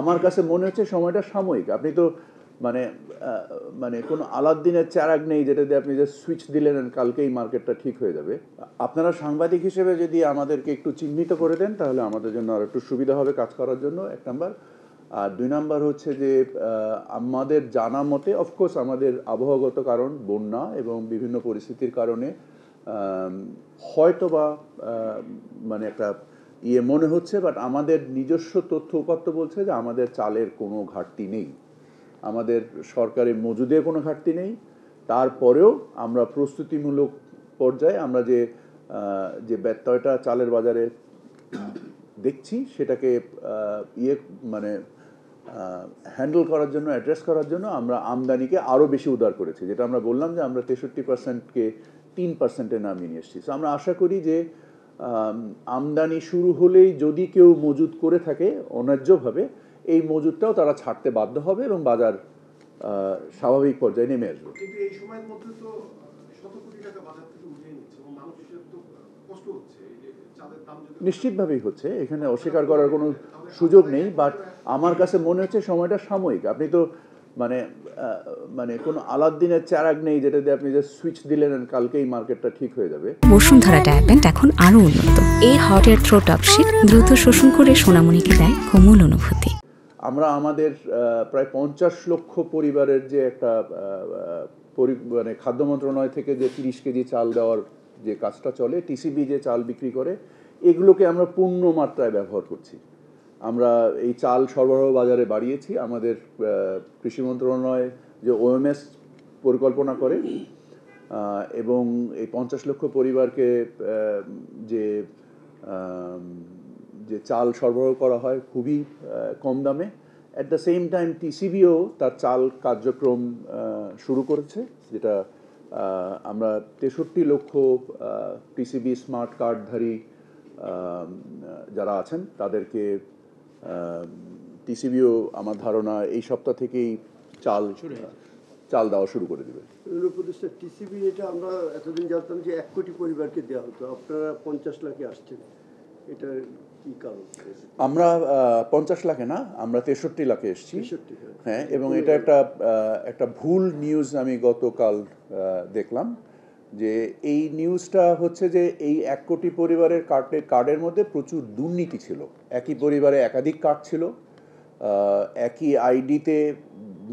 আমার কাছে মনে হচ্ছে সময়টা সাময়িক। আপনি তো মানে মানে কোনো আলাদ্দিনের চেরাগ নেই যেটা দিয়ে আপনি যে সুইচ দিলেন কালকেই মার্কেটটা ঠিক হয়ে যাবে। আপনারা সাংবাদিক হিসেবে যদি আমাদেরকে একটু চিহ্নিত করে দেন তাহলে আমাদের জন্য আর একটু সুবিধা হবে কাজ করার জন্য, এক নাম্বার। আর দুই নাম্বার হচ্ছে যে আমাদের জানা মতে অফকোর্স আমাদের আবহাওয়াগত কারণ, বন্যা এবং বিভিন্ন পরিস্থিতির কারণে হয়তো বা মানে একটা মনে হচ্ছে, বাট আমাদের নিজস্ব তথ্য উপাত্ত বলছে যে আমাদের চালের কোনো ঘাটতি নেই, আমাদের সরকারি মজুদের কোনো ঘাটতি নেই। তারপরেও আমরা প্রস্তুতিমূলক পর্যায়ে আমরা যে ব্যত্যয়টা চালের বাজারে দেখছি সেটাকে মানে হ্যান্ডেল করার জন্য, অ্যাড্রেস করার জন্য আমরা আমদানিকে আরও বেশি উদার করেছি, যেটা আমরা বললাম যে আমরা 63%কে 3%-এ নামিয়ে নিয়ে এসেছি। সো আমরা আশা করি যে আমদানি শুরু হলেই যদি কেউ মজুদ করে থাকে অন্যায্যভাবে, এই মজুদটাও তারা ছাড়তে বাধ্য হবে এবং বাজার স্বাভাবিক পর্যায়ে নেমে আসবে। কিন্তু এই সময়ের মধ্যে তো শত কোটি টাকা বাজার থেকে উঠিয়ে নিচ্ছে এবং মানুষের তো কষ্ট হচ্ছে, চালের দাম নিশ্চিতভাবেই হচ্ছে, এখানে অস্বীকার করার কোনো সুযোগ নেই। বাট আমার কাছে মনে হচ্ছে সময়টা সাময়িক। আপনি তো মানে কোনো আলাদ্দিনের চেরাগ নেই যেটা দিয়ে আপনি যে সুইচ দিলেন কালকেই মার্কেটটা ঠিক হয়ে যাবে। বসুন্ধরা ট্যাবলেট এখন আরো উন্নত। এই হট এয়ার থ্রো টপ শীত দ্রুত শোষণ করে সোনামণিকে দেয় কোমল অনুভূতি। আমরা আমাদের প্রায় 50 লক্ষ পরিবারের যে একটা মানে খাদ্য মন্ত্রণালয় থেকে যে 30 কেজি চাল দেওয়ার যে কাজটা চলে, টিসিবি যে চাল বিক্রি করে, এগুলোকে আমরা পূর্ণ মাত্রায় ব্যবহার করছি। আমরা এই চাল সরবরাহ বাজারে বাড়িয়েছি। আমাদের কৃষি মন্ত্রণালয় যে ওএমএস পরিকল্পনা করে এবং এই 50 লক্ষ পরিবারকে যে চাল সরবরাহ করা হয় খুবই কম দামে। অ্যাট দ্য সেম টাইম টিসিবিও তার চাল কার্যক্রম শুরু করেছে, যেটা আমরা 63 লক্ষ টিসিবি স্মার্ট কার্ডধারী যারা আছেন তাদেরকে টিসিবিও আমার ধারণা এই সপ্তাহ থেকেই চাল দেওয়া শুরু করে দেবে। উপদেষ্টা, টিসিবি এটা আমরা এতদিন জানতাম যে 1 কোটি পরিবারকে দেওয়া হতো, আপনারা 50 লাখে আসছেন, এটা কি কারণ? আমরা 50 লাখে না, আমরা 63 লাখে এসেছি। হ্যাঁ, এবং এটা একটা ভুল নিউজ আমি গতকাল দেখলাম, যে এই নিউজটা হচ্ছে যে এই 1 কোটি পরিবারের কার্ডের মধ্যে প্রচুর দুর্নীতি ছিল। একই পরিবারে একাধিক কার্ড ছিল, একই আইডিতে,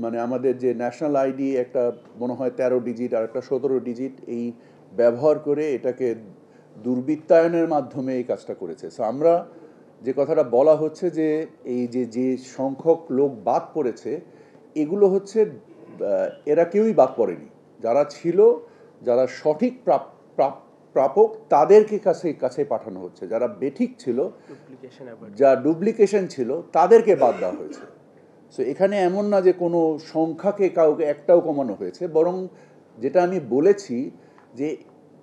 মানে আমাদের যে ন্যাশনাল আইডি একটা মনে হয় 13 ডিজিট আর একটা 17 ডিজিট, এই ব্যবহার করে এটাকে দুর্বৃত্তায়নের মাধ্যমে এই কাজটা করেছে। সো আমরা যে কথাটা বলা হচ্ছে যে এই যে সংখ্যক লোক বাদ পড়েছে, এগুলো হচ্ছে এরা কেউই বাদ পড়েনি। যারা ছিল, যারা সঠিক প্রাপক তাদেরকে কাছে পাঠানো হচ্ছে। যারা বেঠিক ছিল, যা ডুপ্লিকেশন ছিল, তাদেরকে বাদ দেওয়া হয়েছে। সো এখানে এমন না যে কোনো সংখ্যাকে কাউকে একটাও কমানো হয়েছে, বরং যেটা আমি বলেছি যে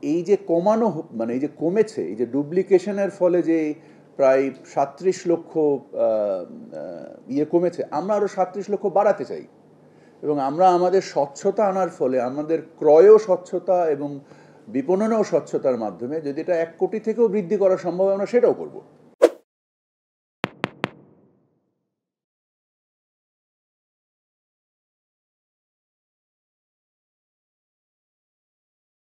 এই যে কমানো, মানে এই যে কমেছে, এই যে ডুপ্লিকেশনের ফলে যে প্রায় 37 লক্ষ কমেছে, আমরা আরও 37 লক্ষ বাড়াতে চাই। এবং আমরা আমাদের স্বচ্ছতা আনার ফলে, আমাদের ক্রয়ও স্বচ্ছতা এবং বিপণনেও স্বচ্ছতার মাধ্যমে যদি এটা 1 কোটি থেকেও বৃদ্ধি করা সম্ভব, আমরা সেটাও করব।